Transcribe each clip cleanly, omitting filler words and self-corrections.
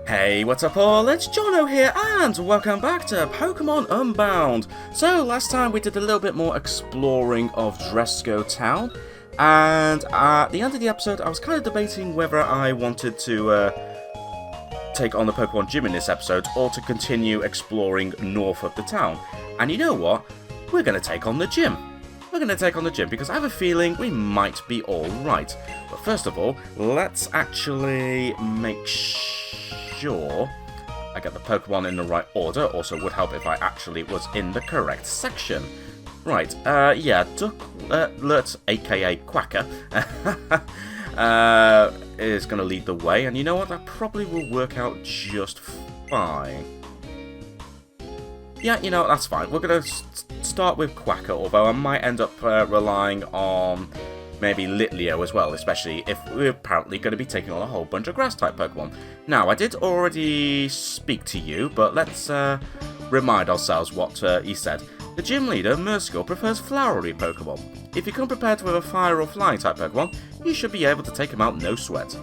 Hey, what's up all? It's Jono here, and welcome back to Pokémon Unbound. So, last time we did a little bit more exploring of Dresco Town, and at the end of the episode I was kind of debating whether I wanted to take on the Pokemon Gym in this episode, or to continue exploring north of the town. And you know what? We're going to take on the gym. We're going to take on the gym because I have a feeling we might be alright. But first of all, let's actually make sure I get the Pokemon in the right order. Also would help if I actually was in the correct section. Right, yeah, Ducklet, aka Quacker, is going to lead the way. And you know what? That probably will work out just fine. Yeah, you know, that's fine. We're going to start with Quacker, although I might end up relying on maybe Litleo as well, especially if we're apparently going to be taking on a whole bunch of Grass-type Pokemon. Now, I did already speak to you, but let's remind ourselves what he said. The gym leader, Mirskle, prefers flowery Pokemon. If you come prepared with a Fire or Flying-type Pokemon, you should be able to take him out no sweat.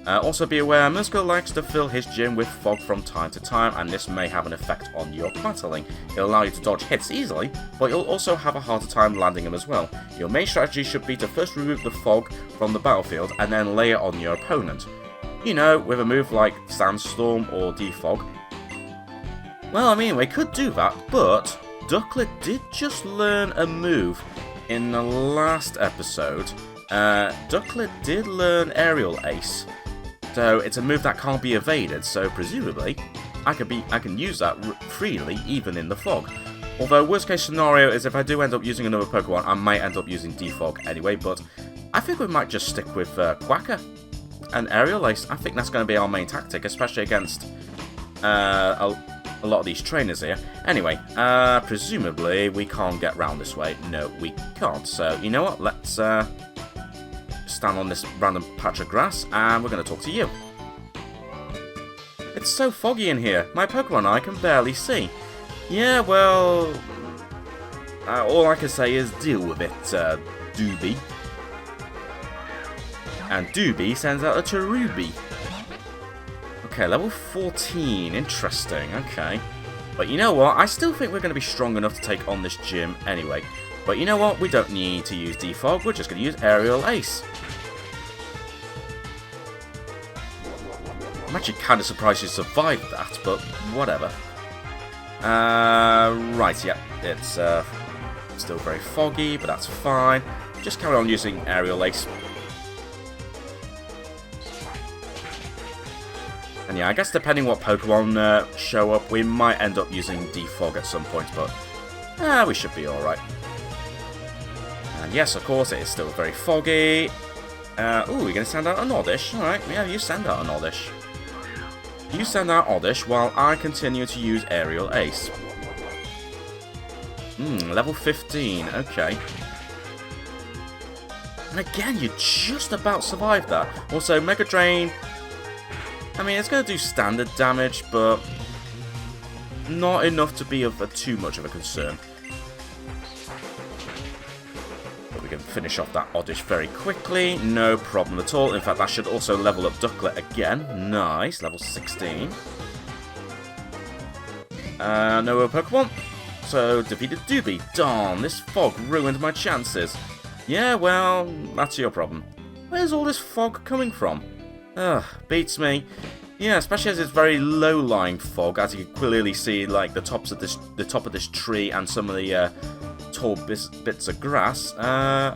Also be aware, Mirskle likes to fill his gym with fog from time to time, and this may have an effect on your battling. It'll allow you to dodge hits easily, but you'll also have a harder time landing them as well. Your main strategy should be to first remove the fog from the battlefield, and then lay it on your opponent. You know, with a move like Sandstorm or Defog. Well, I mean, we could do that, but Ducklet did just learn a move in the last episode. Ducklet did learn Aerial Ace. So it's a move that can't be evaded, so presumably I can use that freely even in the fog. Although worst case scenario is if I do end up using another Pokemon, I might end up using Defog anyway, but I think we might just stick with Quacker and Aerial Ace. I think that's going to be our main tactic, especially against a lot of these trainers here. Anyway, presumably we can't get round this way. No, we can't. So you know what? Let's stand on this random patch of grass, and we're going to talk to you. It's so foggy in here. My Pokemon I can barely see. Yeah, well, all I can say is deal with it, Doobie. And Doobie sends out a Cherubi. Okay, level 14. Interesting. Okay. But you know what? I still think we're going to be strong enough to take on this gym anyway. But you know what? We don't need to use Defog. We're just going to use Aerial Ace. I'm actually kind of surprised you survived that, but whatever. Right, yeah. It's still very foggy, but that's fine. Just carry on using Aerial Ace. And yeah, I guess depending what Pokemon show up, we might end up using Defog at some point, but we should be alright. And yes, of course, it is still very foggy. Ooh, you're going to send out an Oddish? Alright, yeah, you send out an Oddish. You send out Oddish while I continue to use Aerial Ace. Level 15, okay. And again, you just about survived that. Also, Mega Drain, I mean, it's going to do standard damage, but not enough to be of too much of a concern. We can finish off that Oddish very quickly, no problem at all. In fact, that should also level up Ducklet again. Nice, level 16. No other Pokemon. So, defeated Doobie. Darn, this fog ruined my chances. Yeah, well, that's your problem. Where's all this fog coming from? Ugh, beats me. Yeah, especially as it's very low-lying fog, as you can clearly see, like the top of this tree and some of the tall bits of grass are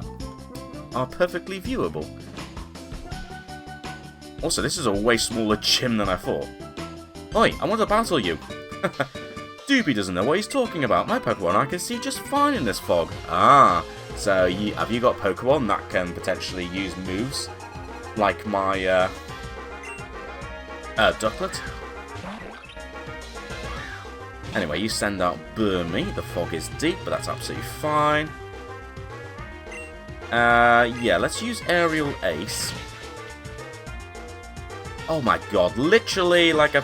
perfectly viewable. Also, this is a way smaller gym than I thought. Oi, I want to battle you. Doobie doesn't know what he's talking about. My Pokemon I can see just fine in this fog. Ah, so have you got Pokemon that can potentially use moves like my Ducklet? Anyway, you send out Burmy. The fog is deep, but that's absolutely fine. Yeah, let's use Aerial Ace. Oh my god, literally like a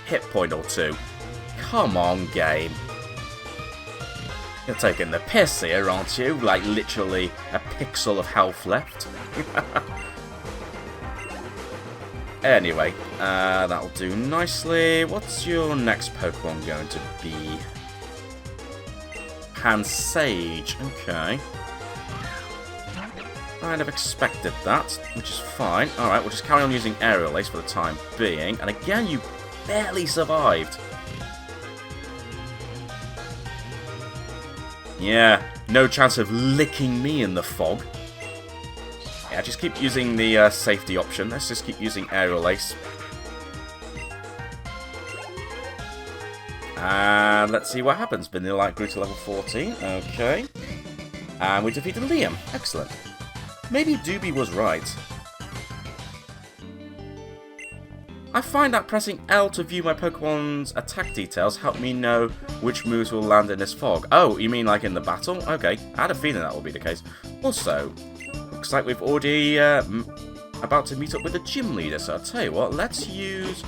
hit point or two. Come on, game. You're taking the piss here, aren't you? Like, literally a pixel of health left. Anyway, that'll do nicely. What's your next Pokemon going to be? Pansage. Okay. Kind of expected that, which is fine. Alright, we'll just carry on using Aerial Ace for the time being. And again, you barely survived. Yeah, no chance of licking me in the fog. Yeah, just keep using the safety option. Let's just keep using Aerial Ace. And let's see what happens. Vanillite grew to level 14. Okay. And we defeated Liam. Excellent. Maybe Doobie was right. I find that pressing L to view my Pokemon's attack details help me know which moves will land in this fog. Oh, you mean like in the battle? Okay, I had a feeling that will be the case. Also, looks like we've already about to meet up with the gym leader, so I'll tell you what, let's use...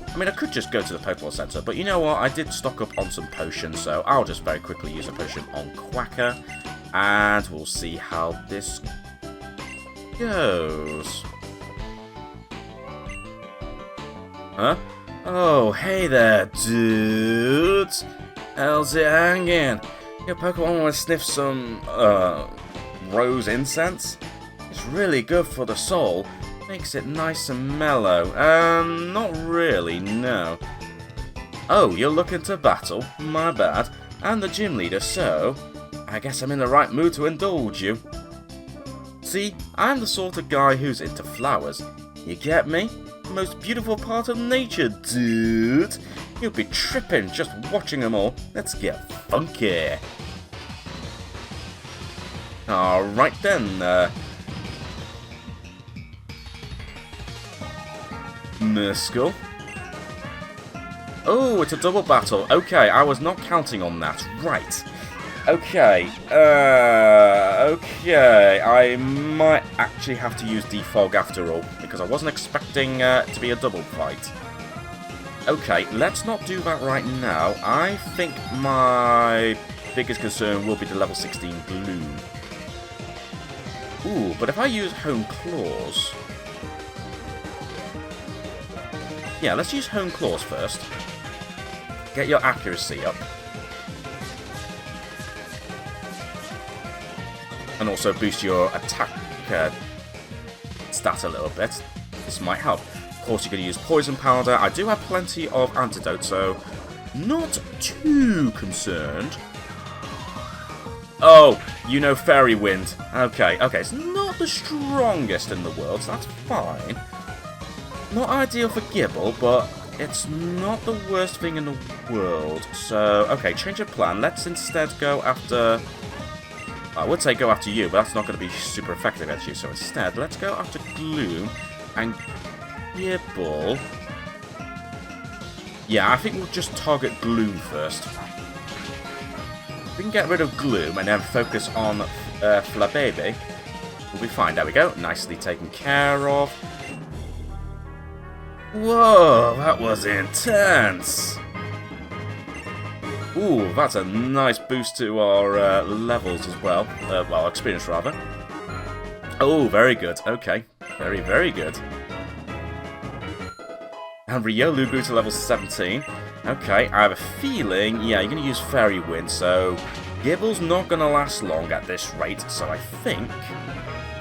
I mean, I could just go to the Pokemon Center, but you know what, I did stock up on some potions, so I'll just very quickly use a potion on Quacker, and we'll see how this goes. Huh? Oh, hey there, dudes! How's it hanging? Your Pokemon want to sniff some, rose incense? It's really good for the soul. Makes it nice and mellow. Not really, no. Oh, you're looking to battle? My bad. I'm the gym leader, so I guess I'm in the right mood to indulge you. See, I'm the sort of guy who's into flowers. You get me? The most beautiful part of nature, dude. You'll be tripping just watching them all. Let's get funky. Alright then, Mirskle. Oh, it's a double battle. Okay, I was not counting on that. Right. Okay. Okay. I might actually have to use Defog after all, because I wasn't expecting to be a double fight. Okay, let's not do that right now. I think my biggest concern will be the level 16 Gloom. Ooh, but if I use Hone Claws... Yeah, let's use Hone Claws first. Get your accuracy up. And also boost your attack stat a little bit. This might help. Of course, you're going to use Poison Powder. I do have plenty of antidotes, so not too concerned. Oh, you know Fairy Wind. Okay, it's not the strongest in the world, so that's fine. Not ideal for Gibble, but it's not the worst thing in the world. So, okay, change of plan. Let's instead go after... I would say go after you, but that's not going to be super effective against you. So instead, let's go after Gloom and Gibble. Yeah, I think we'll just target Gloom first. We can get rid of Gloom and then focus on Flabébé. We'll be fine. There we go. Nicely taken care of. Whoa, that was intense! Ooh, that's a nice boost to our levels as well. Well, experience rather. Oh, very good. Okay. Very, very good. And Riolu grew to level 17. Okay, I have a feeling, yeah, you're going to use Fairy Wind, so Gibble's not going to last long at this rate, so I think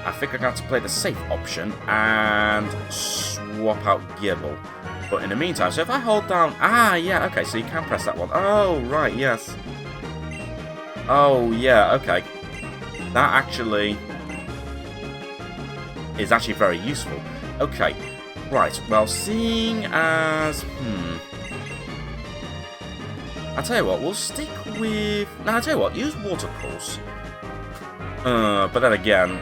I'm going to have to play the safe option and swap out Gibble. But in the meantime, so if I hold down... Ah, yeah, okay, so you can press that one. Oh, right, yes. Oh, yeah, okay. That actually is actually very useful. Okay, right, well, seeing as... I'll tell you what, we'll stick with... No, I'll tell you what, use Water Pulse. But then again,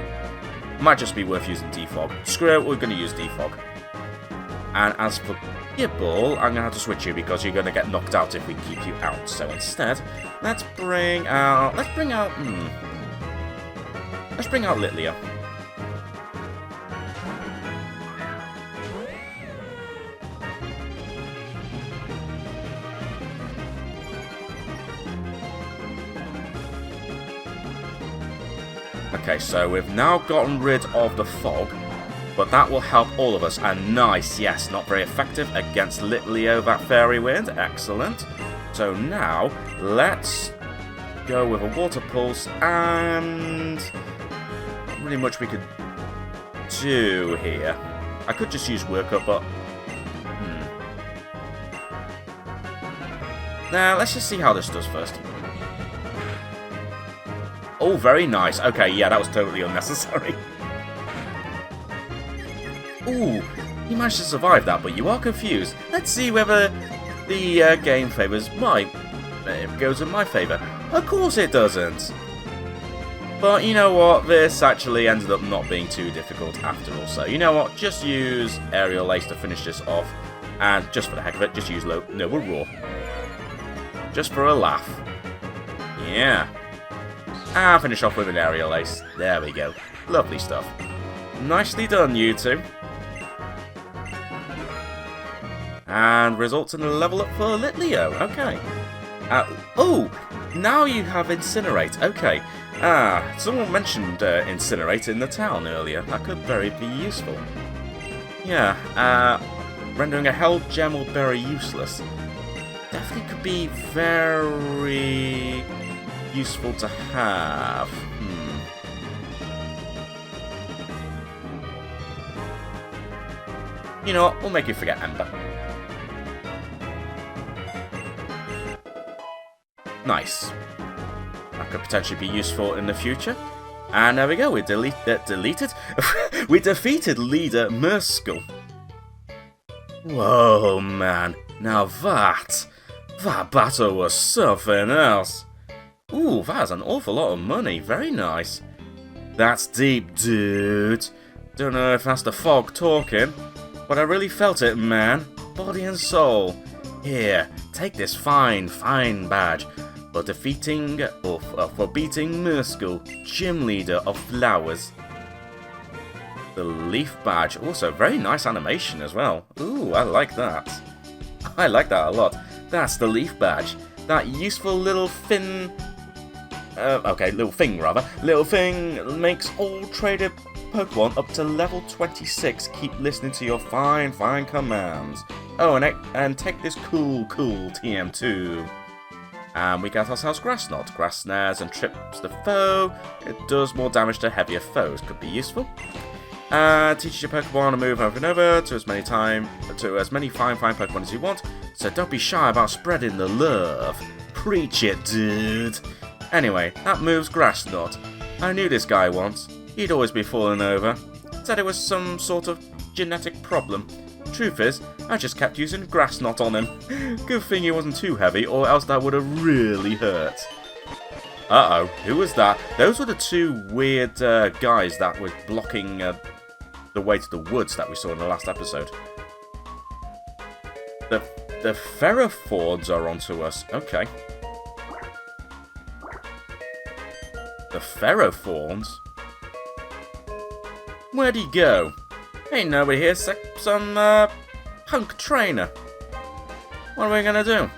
might just be worth using Defog. Screw it, we're going to use Defog. And as for Gibble, I'm going to have to switch you because you're going to get knocked out if we keep you out. So instead, let's bring out Litlea. Okay, so we've now gotten rid of the fog. but that will help all of us. And nice, yes, not very effective against Litleo, that Fairy Wind. Excellent. So now, let's go with a Water Pulse, and not really much we could do here. I could just use Work Up, but now let's just see how this does first. Oh, very nice. Okay, yeah, that was totally unnecessary. Ooh, you managed to survive that, but you are confused. Let's see whether the game favours it goes in my favour. Of course it doesn't. But you know what? This actually ended up not being too difficult after all. So you know what? Just use Aerial Ace to finish this off. And just for the heck of it, just use Noble Roar. Just for a laugh. Yeah. And finish off with an Aerial Ace. There we go. Lovely stuff. Nicely done, you two. And results in a level up for Litleo. Okay. Oh, now you have Incinerate. Okay. Someone mentioned Incinerate in the town earlier. That could very be useful. Yeah. Rendering a Held Gem or Berry useless. Definitely could be very useful to have. You know what? We'll make you forget Ember. Nice. That could potentially be useful in the future. And there we go. We deleted? We defeated leader Mirskle. Whoa, man. Now that battle was something else. Ooh, that's an awful lot of money. Very nice. That's deep, dude. Don't know if that's the fog talking, but I really felt it, man. Body and soul. Here, take this fine badge for beating Mirskle, gym leader of Flowers. The leaf badge. Also, very nice animation as well. Ooh, I like that. I like that a lot. That's the leaf badge. That useful little fin... little thing, rather. Little thing makes all traded Pokemon up to level 26 keep listening to your fine commands. Oh, and take this cool TM2. And we get ourselves Grass Knot. Grass snares and trips the foe. It does more damage to heavier foes. Could be useful. Teaches your Pokemon to move over and over to as many fine Pokemon as you want. So don't be shy about spreading the love. Preach it, dude. Anyway, that moves Grass Knot. I knew this guy once. He'd always be falling over. Said it was some sort of genetic problem. Truth is, I just kept using Grass Knot on him. Good thing he wasn't too heavy, or else that would have really hurt. Uh-oh, who was that? Those were the two weird guys that were blocking the way to the woods that we saw in the last episode. The Ferrothorns are onto us. Okay. The Ferrothorns? Where'd he go? Ain't nobody here except some punk trainer. What are we gonna do?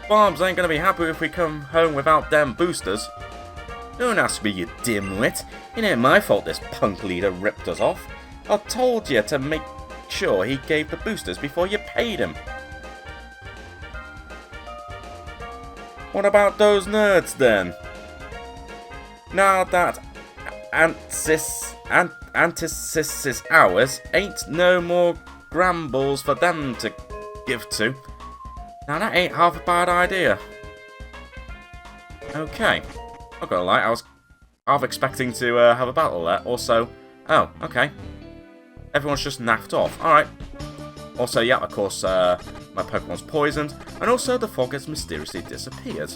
Barbs ain't gonna be happy if we come home without them boosters. Don't ask me, you dimwit. It ain't my fault this punk leader ripped us off. I told you to make sure he gave the boosters before you paid him. What about those nerds then? Now that Antisis is ours, ain't no more Grambles for them to give to. Now that ain't half a bad idea. Okay. Not gonna lie, I was half expecting to have a battle there. Also, oh, okay. Everyone's just naffed off. Alright. Also, yeah, of course, my Pokemon's poisoned. And also, the fog has mysteriously disappeared.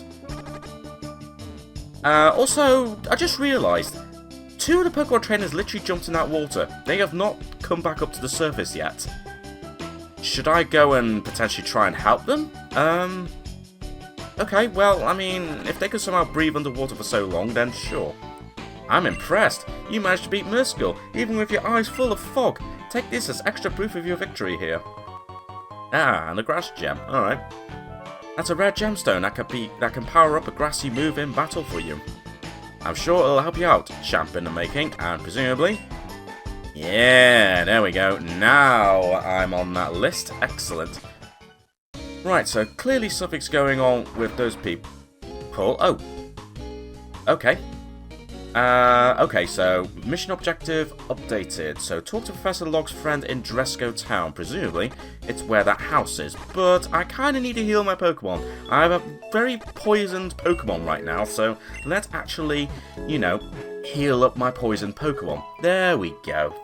Also, I just realised, two of the Pokemon trainers literally jumped in that water. They have not come back up to the surface yet. Should I go and potentially try and help them? Okay, well, I mean, if they could somehow breathe underwater for so long, then sure. I'm impressed. You managed to beat Mirskle, even with your eyes full of fog. Take this as extra proof of your victory here. Ah, and a grass gem. Alright. That's a rare gemstone that can power up a grassy move in battle for you. I'm sure it'll help you out, champ in the making, and presumably, Yeah, there we go. Now I'm on that list. Excellent. Right, so clearly something's going on with those people. Oh. Okay. Okay, so mission objective updated. So talk to Professor Log's friend in Dresco Town. Presumably, it's where that house is. But I kind of need to heal my Pokemon. I have a very poisoned Pokemon right now, so let's actually, heal up my poisoned Pokemon. There we go.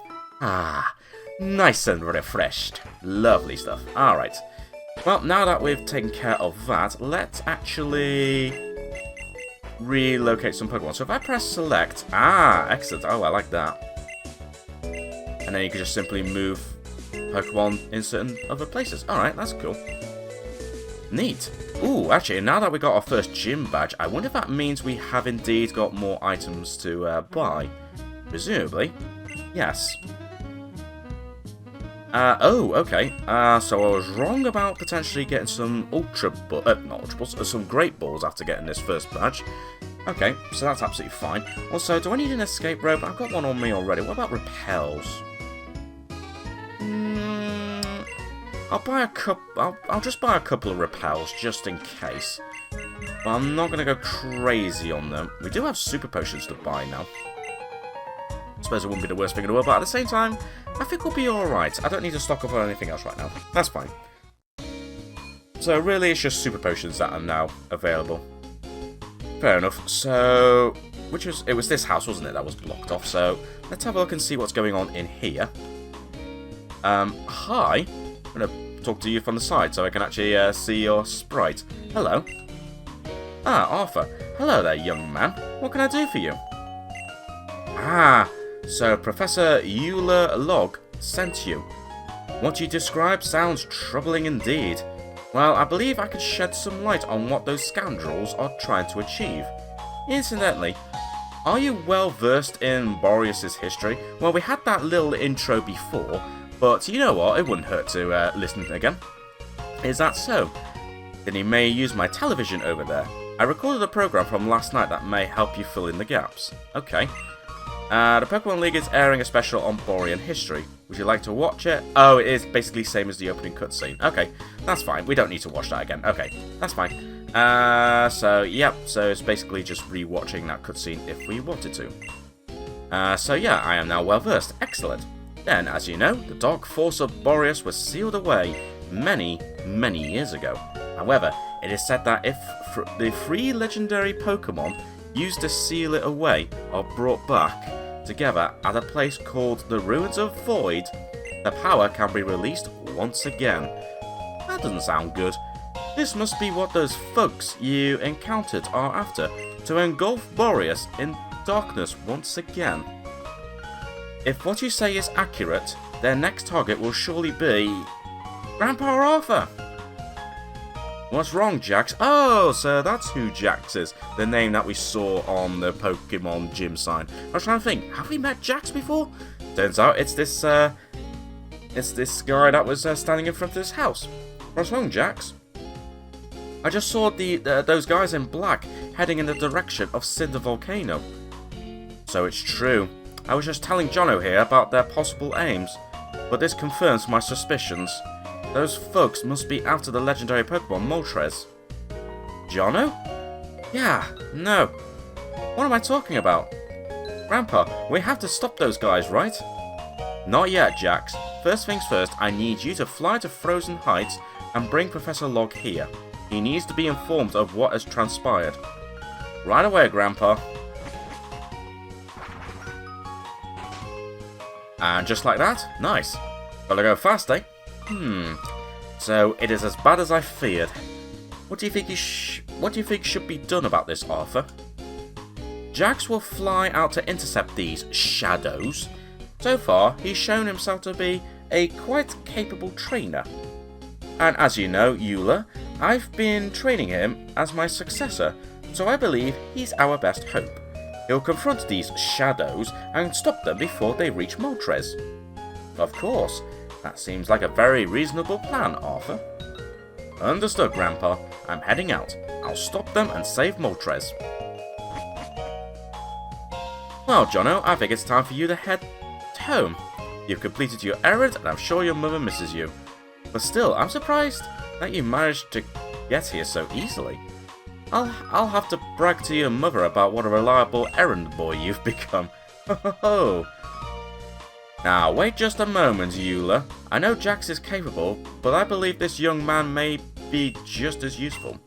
Ah, nice and refreshed. Lovely stuff. Alright. Well, now that we've taken care of that, let's actually relocate some Pokemon. So if I press select, excellent. Oh, I like that. And then you can just simply move Pokemon in certain other places. Alright, that's cool. Neat. Ooh, actually, now that we got our first gym badge, I wonder if that means we have indeed got more items to buy. Presumably, yes. Okay. So I was wrong about potentially getting some some Great Balls after getting this first badge. Okay, so that's absolutely fine. Also, do I need an escape rope? I've got one on me already. What about repels? I'll just buy a couple of repels just in case. But I'm not gonna go crazy on them. We do have super potions to buy now. I suppose it wouldn't be the worst thing in the world, but at the same time, I think we'll be alright. I don't need to stock up on anything else right now. That's fine. So really, it's just super potions that are now available. Fair enough. So, it was this house, wasn't it, that was blocked off. So, let's have a look and see what's going on in here. Hi. I'm going to talk to you from the side so I can actually see your sprite. Hello. Arthur. Hello there, young man. What can I do for you? So Professor Log sent you. What you described sounds troubling indeed. Well, I believe I could shed some light on what those scoundrels are trying to achieve. Incidentally, are you well versed in Borrius' history? Well, we had that little intro before, but you know what? It wouldn't hurt to listen again. Is that so? Then you may use my television over there. I recorded a program from last night that may help you fill in the gaps. Okay. The Pokemon League is airing a special on Borean history. Would you like to watch it? Oh, it is basically the same as the opening cutscene. Okay, that's fine. We don't need to watch that again. Okay, that's fine. So it's basically just rewatching that cutscene if we wanted to. So yeah, I am now well versed. Excellent. Then, as you know, the Dark Force of Borrius was sealed away many, many years ago. However, it is said that if the 3 legendary Pokemon used to seal it away are brought back together at a place called the Ruins of Void, the power can be released once again. That doesn't sound good. This must be what those folks you encountered are after, to engulf Borrius in darkness once again. If what you say is accurate, their next target will surely be Grandpa Arthur. What's wrong, Jax? Oh, so that's who Jax is. The name that we saw on the Pokemon gym sign. I was trying to think, have we met Jax before? Turns out it's this guy that was standing in front of this house. What's wrong, Jax? I just saw those guys in black heading in the direction of Cinder Volcano. So it's true. I was just telling Jono here about their possible aims, but this confirms my suspicions. Those folks must be after the legendary Pokemon Moltres. Jono? Yeah, no. What am I talking about? Grandpa, we have to stop those guys, right? Not yet, Jax. First things first, I need you to fly to Frozen Heights and bring Professor Log here. He needs to be informed of what has transpired. Right away, Grandpa. And just like that, nice. Gotta go fast, eh? So it is as bad as I feared. What do you think should be done about this, Arthur? Jax will fly out to intercept these shadows. So far, he's shown himself to be a quite capable trainer. And as you know, Eula, I've been training him as my successor, so I believe he's our best hope. He'll confront these shadows and stop them before they reach Moltres. Of course. That seems like a very reasonable plan, Arthur. Understood, Grandpa. I'm heading out. I'll stop them and save Moltres. Well, Jono, I think it's time for you to head home. You've completed your errand, and I'm sure your mother misses you. But still, I'm surprised that you managed to get here so easily. I'll have to brag to your mother about what a reliable errand boy you've become. Ho ho ho! Now, wait just a moment, Eula. I know Jax is capable, but I believe this young man may be just as useful.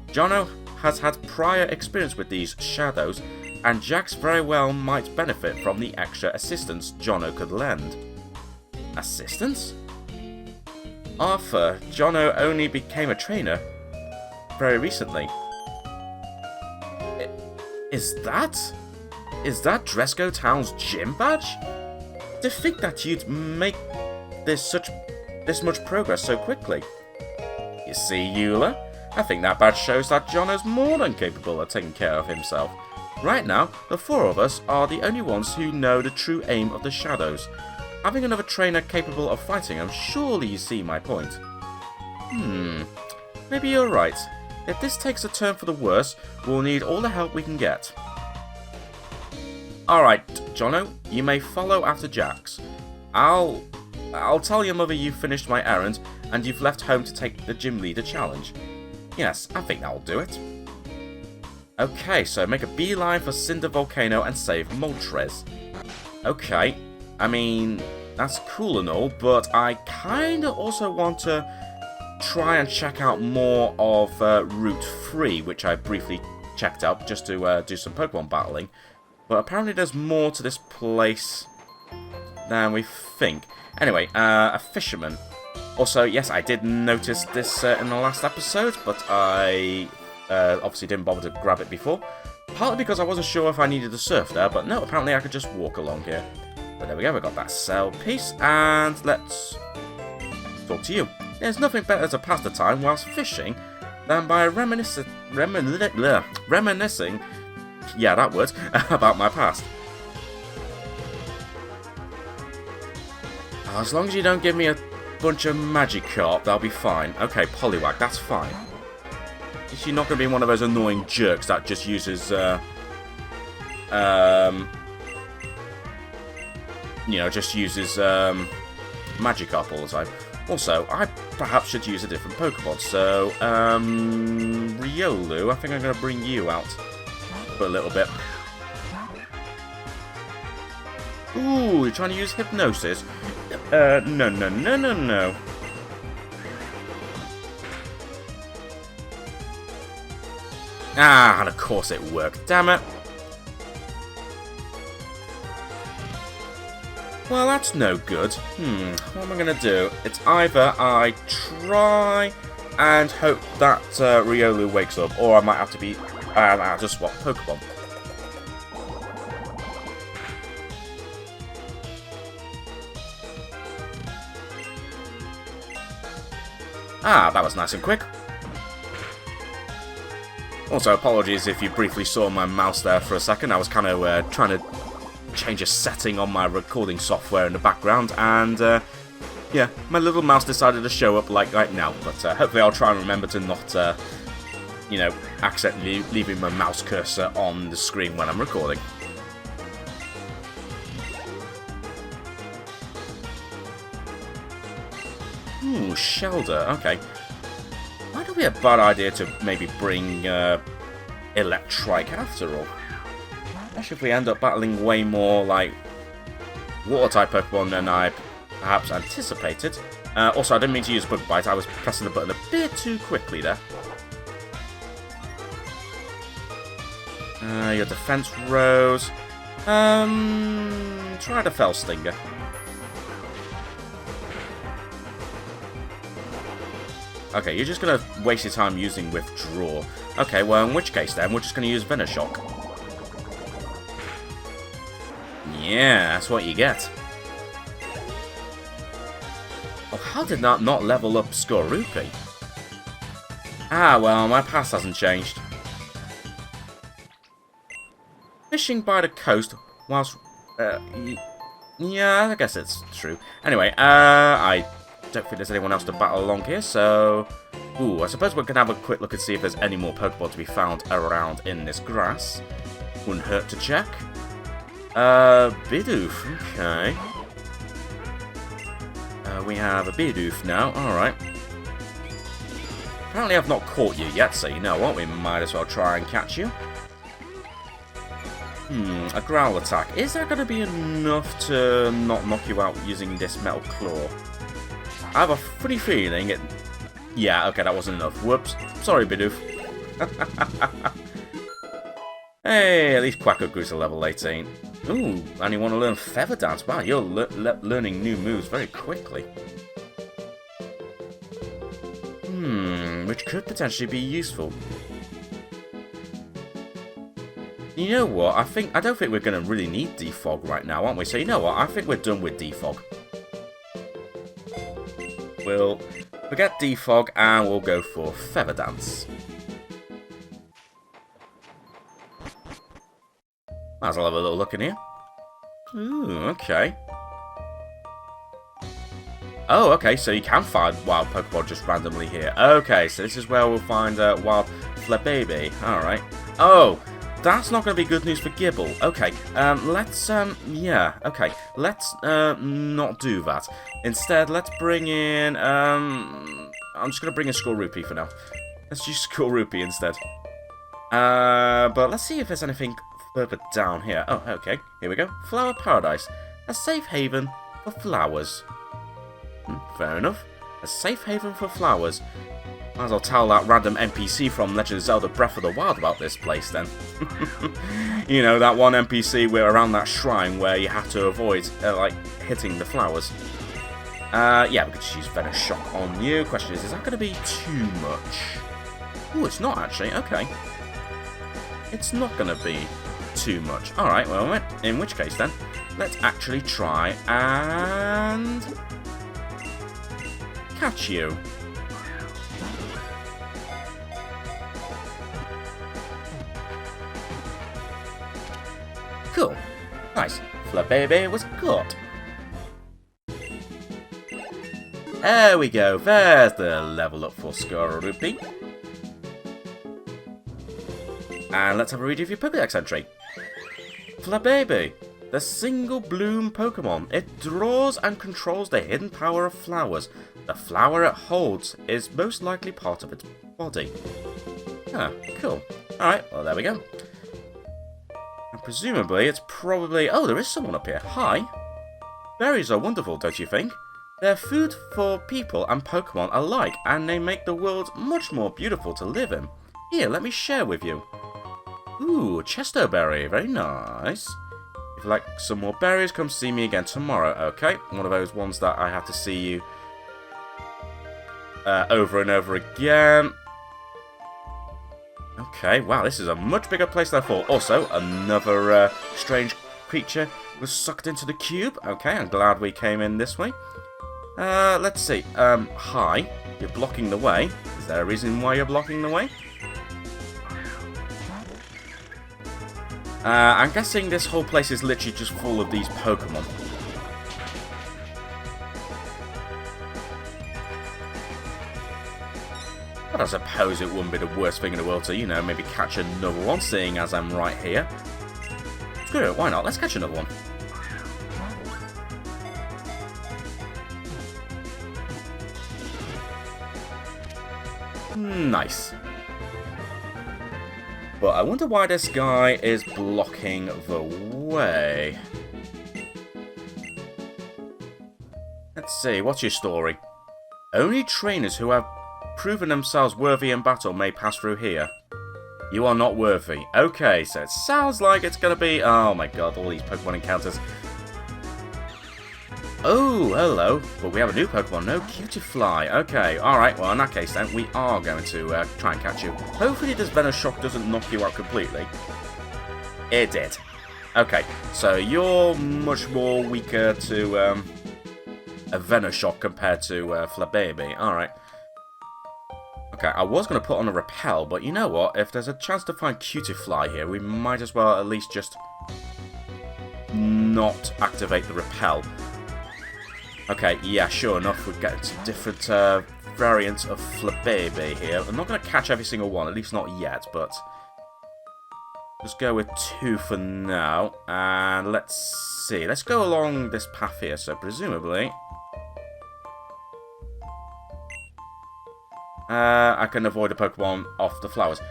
Jono has had prior experience with these shadows, and Jax very well might benefit from the extra assistance Jono could lend. Assistance? Arthur, Jono only became a trainer very recently. Is that Dresco Town's gym badge? To think that you'd make this much progress so quickly. You see, Eula, I think that badge shows that Jono's more than capable of taking care of himself. Right now, the four of us are the only ones who know the true aim of the shadows. Having another trainer capable of fighting them, surely you see my point. Maybe you're right. If this takes a turn for the worse, we'll need all the help we can get. Alright, Jono, you may follow after Jax. I'll tell your mother you've finished my errand, and you've left home to take the gym leader challenge. Yes, I think that'll do it. Okay, so make a beeline for Cinder Volcano and save Moltres. Okay, I mean, that's cool and all, but I kinda also want to try and check out more of Route 3, which I briefly checked out just to do some Pokemon battling. But apparently there's more to this place than we think. Anyway, a fisherman. Also, yes, I did notice this in the last episode, but I obviously didn't bother to grab it before. Partly because I wasn't sure if I needed to surf there, but no, apparently I could just walk along here. But there we go, we got that cell piece, and let's talk to you. There's nothing better to pass the time whilst fishing than by reminiscing, yeah, that word, about my past. As long as you don't give me a bunch of Magikarp, that'll be fine. Okay, Poliwag, that's fine. Is she not going to be one of those annoying jerks that just uses, Magikarp all the time? Also, I perhaps should use a different Pokemon, so, Riolu, I think I'm going to bring you out for a little bit. Ooh, you're trying to use Hypnosis? No. Ah, and of course it worked, damn it. Well, that's no good. What am I going to do? It's either I try and hope that Riolu wakes up, or I might have to swap Pokemon. Ah, that was nice and quick. Also, apologies if you briefly saw my mouse there for a second. I was kind of trying to change a setting on my recording software in the background, and yeah, my little mouse decided to show up like right now. But hopefully I'll try and remember to not, accidentally leaving my mouse cursor on the screen when I'm recording. Ooh, Shelder, okay. Might not be a bad idea to maybe bring Electrike after all. Especially if we end up battling way more, like, Water-type Pokemon than I perhaps anticipated. Also, I didn't mean to use Bug Bite, I was pressing the button a bit too quickly there. Your defense rose. Try the Fell Stinger. Okay, you're just going to waste your time using Withdraw. Okay, well, in which case then, we're just going to use Venoshock. Yeah, that's what you get. Oh, how did that not level up Skorupi? Ah, well, my past hasn't changed. Fishing by the coast whilst... yeah, I guess it's true. Anyway, I don't think there's anyone else to battle along here, so... Ooh, I suppose we can have a quick look and see if there's any more Pokemon to be found around in this grass. Wouldn't hurt to check. Bidoof, okay. we have a Bidoof now. Alright. Apparently I've not caught you yet, so you know what? We might as well try and catch you. A growl attack. Is that going to be enough to not knock you out using this metal claw? I have a funny feeling it... Yeah, okay, that wasn't enough. Whoops. Sorry, Bidoof. Hey, at least Quacko grew to level 18. Ooh, and you want to learn Feather Dance. Wow, you're learning new moves very quickly. Which could potentially be useful. You know what? I don't think we're going to really need Defog right now, aren't we? So you know what? I think we're done with Defog. We'll forget Defog and we'll go for Feather Dance. Might as well have a little look in here. Ooh, okay. Oh, okay, so you can find wild Pokemon just randomly here. Okay, so this is where we'll find wild Flabébé. Alright. Oh, that's not going to be good news for Gibble. Okay, let's, yeah, okay. Let's, not do that. Instead, let's bring in, I'm just going to bring in Skorupi for now. Let's use Skorupi instead. But let's see if there's anything further down here. Oh, okay, here we go. Flower Paradise. A safe haven for flowers. Fair enough. A safe haven for flowers. Might as well tell that random NPC from Legend of Zelda Breath of the Wild about this place then. You know, that one NPC around that shrine where you have to avoid, like, hitting the flowers. Yeah, we could just use Venom Shock on you. Question is that going to be too much? Oh, it's not actually. Okay. It's not going to be too much. Alright, well, in which case then, let's actually try and... catch you. Cool. Nice. Flabébé was caught. There we go. There's the level up for Skorupi. And let's have a read of your Pokédex entry. Flabébé, the single bloom Pokemon. It draws and controls the hidden power of flowers. The flower it holds is most likely part of its body. Ah, cool. Alright, well there we go. And presumably it's probably... Oh, there is someone up here. Hi. Berries are wonderful, don't you think? They're food for people and Pokemon alike, and they make the world much more beautiful to live in. Here, let me share with you. Ooh, Chesto Berry. Very nice. If you like some more berries, come see me again tomorrow. Okay, one of those ones that I have to see you over and over again. Okay, wow, this is a much bigger place than I thought. Also, another strange creature was sucked into the cube. Okay, I'm glad we came in this way. Let's see. Hi. You're blocking the way. Is there a reason why you're blocking the way? I'm guessing this whole place is literally just full of these Pokemon. But I suppose it wouldn't be the worst thing in the world to, you know, maybe catch another one, seeing as I'm right here. Screw it, why not? Let's catch another one. Nice. But I wonder why this guy is blocking the way. Let's see, what's your story? Only trainers who have proven themselves worthy in battle may pass through here. You are not worthy. Okay, so it sounds like it's going to be... Oh my god, all these Pokemon encounters. Oh, hello. But we have a new Pokemon. No Cutifly. Okay, alright. Well, in that case, then, we are going to try and catch you. Hopefully this Venoshock doesn't knock you out completely. It did. Okay, so you're much more weaker to a Venoshock compared to Flabébé. Alright. Okay, I was going to put on a Repel, but you know what? If there's a chance to find Cutifly here, we might as well at least just not activate the Repel. Okay, yeah, sure enough, we're getting some different variants of Flabébé here. I'm not going to catch every single one, at least not yet, but just go with 2 for now. And let's see, let's go along this path here. So presumably, I can avoid a Pokemon off the flowers.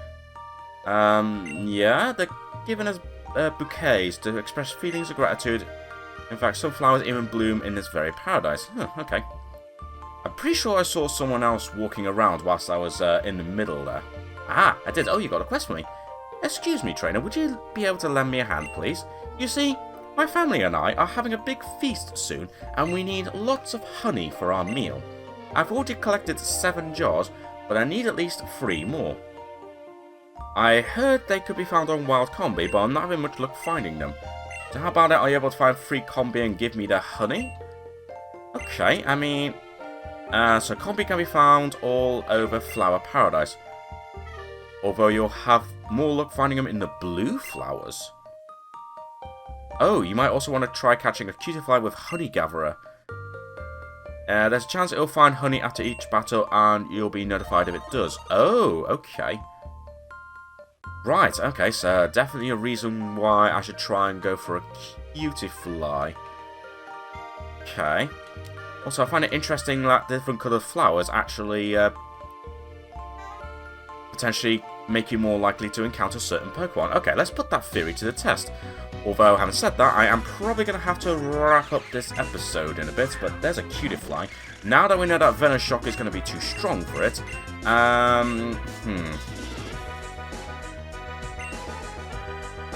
Yeah, they're giving us bouquets to express feelings of gratitude. In fact, some flowers even bloom in this very paradise. Huh, okay. I'm pretty sure I saw someone else walking around whilst I was in the middle there. Ah, I did. Oh, you got a quest for me. Excuse me, trainer, would you be able to lend me a hand, please? You see, my family and I are having a big feast soon, and we need lots of honey for our meal. I've already collected 7 jars, but I need at least 3 more. I heard they could be found on Wild Combi, but I'm not having much luck finding them. So how about it, are you able to find 3 Combi and give me the honey? Okay, I mean... so Combi can be found all over Flower Paradise. Although you'll have more luck finding them in the blue flowers. Oh, you might also want to try catching a Cutiefly with Honey Gatherer. There's a chance it'll find honey after each battle, and you'll be notified if it does. Oh, okay. Right, okay, so definitely a reason why I should try and go for a Cutiefly. Okay. Also, I find it interesting that different coloured flowers actually potentially make you more likely to encounter certain Pokemon. Okay, let's put that theory to the test. Although, having said that, I am probably going to have to wrap up this episode in a bit, but there's a Cutiefly. Now that we know that Venoshock is going to be too strong for it,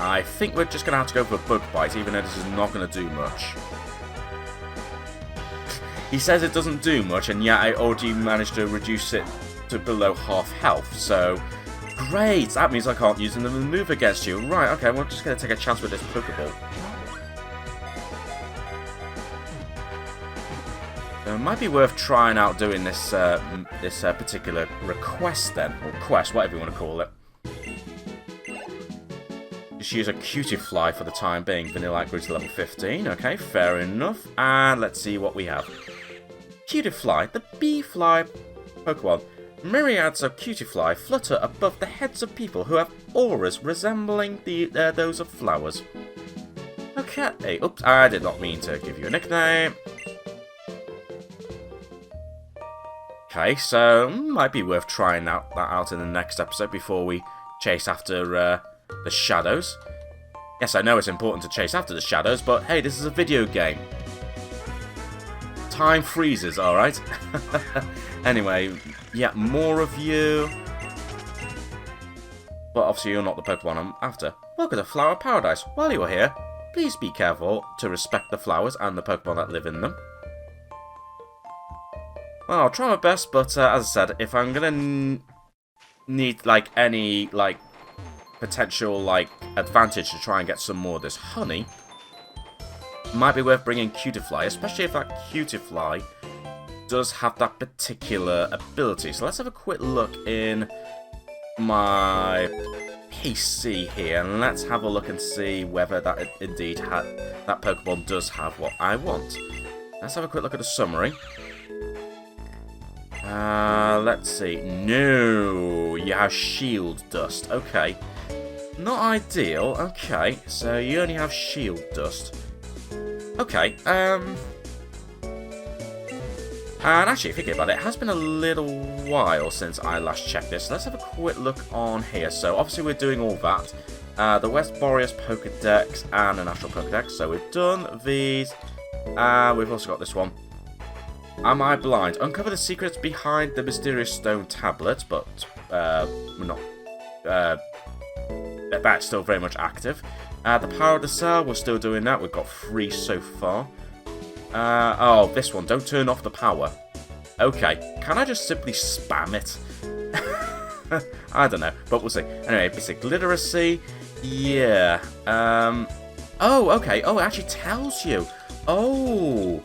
I think we're just going to have to go for a Bug Bite, even though this is not going to do much. He says it doesn't do much, and yet I already managed to reduce it to below half health, so... Great! That means I can't use another move against you. Right, okay, we're just going to take a chance with this Pokeball. So it might be worth trying out doing this particular request then, or quest, whatever you want to call it. Just use a Cutiefly for the time being. Vanillite grew to level 15, okay, fair enough. And let's see what we have. Cutiefly, the bee-fly Pokemon. Myriads of Cutiefly flutter above the heads of people who have auras resembling those of flowers. Okay, hey, oops, I did not mean to give you a nickname. Okay, so might be worth trying that out in the next episode before we chase after the shadows. Yes, I know it's important to chase after the shadows, but hey, this is a video game. Time freezes, alright? Anyway, yeah, more of you. But obviously you're not the Pokemon I'm after. Welcome to Flower Paradise. While you're here, please be careful to respect the flowers and the Pokemon that live in them. Well, I'll try my best, but as I said, if I'm gonna need, like, any, like, potential, like, advantage to try and get some more of this honey, it might be worth bringing Cutiefly, especially if that Cutiefly does have that particular ability. So let's have a quick look in my PC here, and let's have a look and see whether that indeed that Pokemon does have what I want. Let's have a quick look at the summary. Let's see. No, you have Shield Dust. Okay. Not ideal. Okay, so you only have Shield Dust. Okay, and actually, thinking about it, it has been a little while since I last checked this. So let's have a quick look on here. So obviously we're doing all that. The West Borrius Pokedex and the National Pokedex. So we've done these. We've also got this one. Am I blind? Uncover the secrets behind the mysterious stone tablet, but we're not. That's still very much active. The Power of the Cell, we're still doing that. We've got 3 so far. Oh, this one. Don't turn off the power. Okay. Can I just simply spam it? I don't know, but we'll see. Anyway, basic literacy. Yeah. Oh, okay. Oh, it actually tells you. Oh.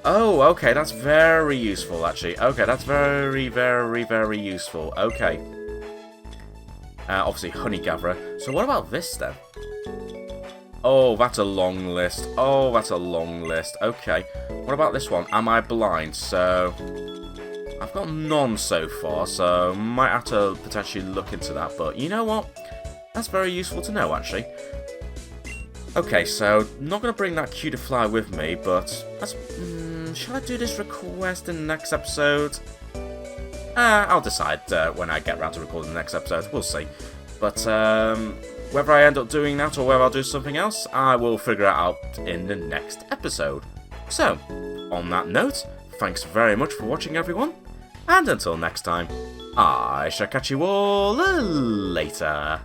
Oh, okay. That's very useful, actually. Okay, that's very, very, very useful. Okay. Obviously, Honey Gatherer. So what about this, then? Oh, that's a long list. Oh, that's a long list. Okay. What about this one? Am I blind? So, I've got none so far, so might have to potentially look into that. But you know what? That's very useful to know, actually. Okay, so not going to bring that Cutiefly with me, but that's... shall I do this request in the next episode? I'll decide when I get around to recording the next episode. We'll see. But whether I end up doing that or whether I'll do something else, I will figure it out in the next episode. So, on that note, thanks very much for watching, everyone. And until next time, I shall catch you all later.